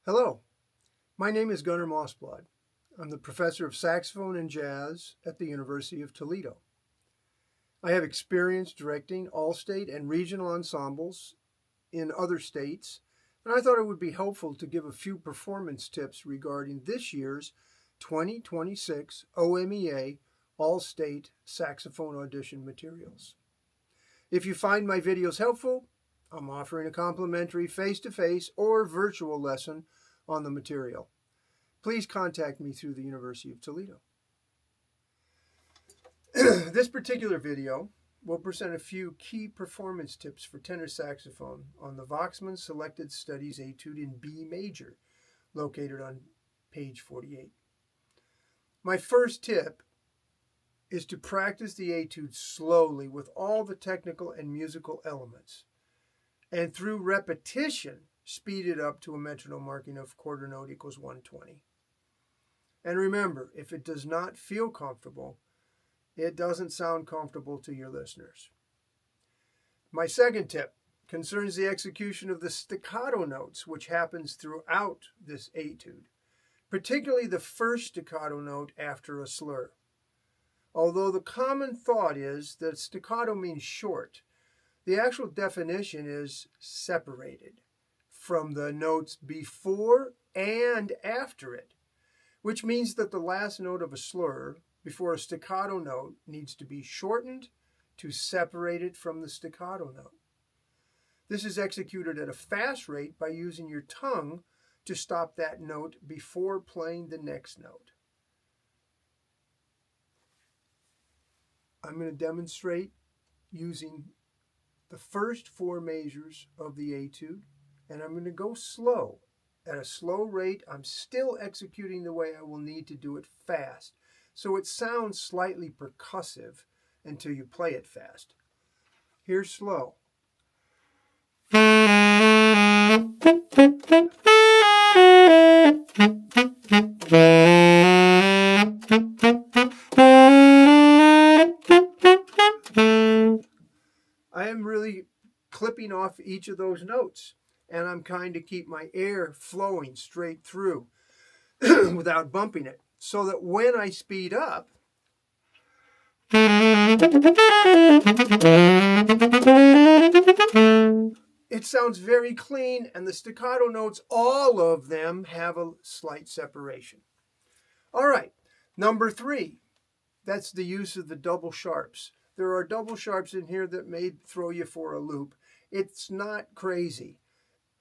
Hello, my name is Gunnar Mossblad. I'm the professor of saxophone and jazz at the University of Toledo. I have experience directing all-state and regional ensembles in other states, and I thought it would be helpful to give a few performance tips regarding this year's 2026 OMEA All-State Saxophone Audition materials. If you find my videos helpful, I'm offering a complimentary face-to-face or virtual lesson on the material. Please contact me through the University of Toledo. This particular video will present a few key performance tips for tenor saxophone on the Waxman Selected Studies Etude in B major, located on page 48. My first tip is to practice the etude slowly with all the technical and musical elements, and through repetition, speed it up to a metronome marking of quarter note equals 120. And remember, if it does not feel comfortable, it doesn't sound comfortable to your listeners. My second tip concerns the execution of the staccato notes, which happens throughout this etude, particularly the first staccato note after a slur. Although the common thought is that staccato means short, the actual definition is separated from the notes before and after it, which means that the last note of a slur before a staccato note needs to be shortened to separate it from the staccato note. This is executed at a fast rate by using your tongue to stop that note before playing the next note. I'm going to demonstrate using the first four measures of the etude, and I'm going to go slow. At a slow rate, I'm still executing the way I will need to do it fast, so it sounds slightly percussive until you play it fast. Here's slow. I am really clipping off each of those notes, and I'm trying to keep my air flowing straight through without bumping it, so that when I speed up, it sounds very clean, and the staccato notes, all of them, have a slight separation. All right, number 3, that's the use of the double sharps. There are double sharps in here that may throw you for a loop. It's not crazy.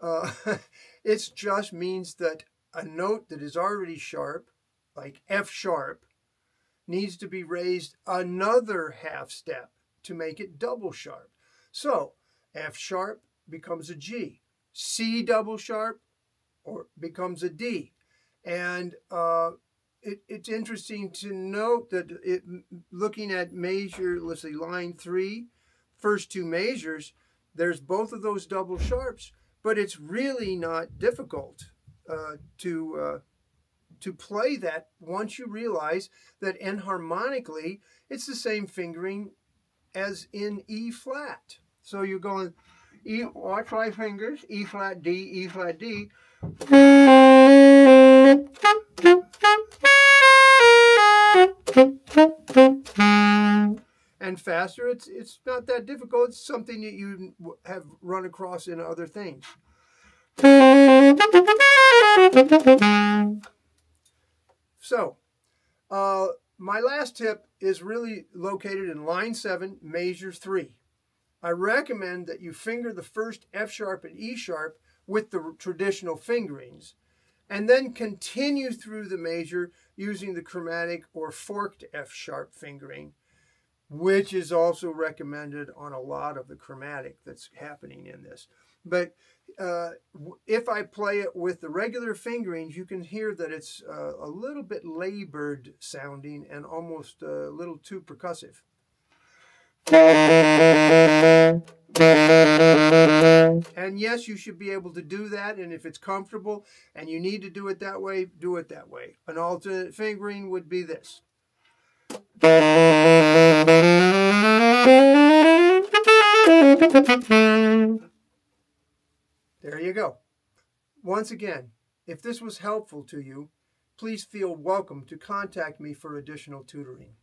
It just means that a note that is already sharp, like F sharp, needs to be raised another half step to make it double sharp. So F sharp becomes a G. C double sharp becomes a D. And it's interesting to note that looking at measure, let's see, line 3, first two measures, there's both of those double sharps, but it's really not difficult to play that once you realize that enharmonically it's the same fingering as in E flat. So you're going E, watch my fingers, E flat, D, E flat, D. And faster, it's not that difficult. It's something that you have run across in other things. So, my last tip is really located in line 7, measure 3. I recommend that you finger the first F sharp and E sharp with the traditional fingerings, and then continue through the measure using the chromatic or forked F sharp fingering, which is also recommended on a lot of the chromatic that's happening in this. But if I play it with the regular fingerings, you can hear that it's a little bit labored sounding and almost a little too percussive. And yes, you should be able to do that, and if it's comfortable and you need to do it that way, do it that way. An alternate fingering would be this. There you go. Once again, If this was helpful to you, please feel welcome to contact me for additional tutoring.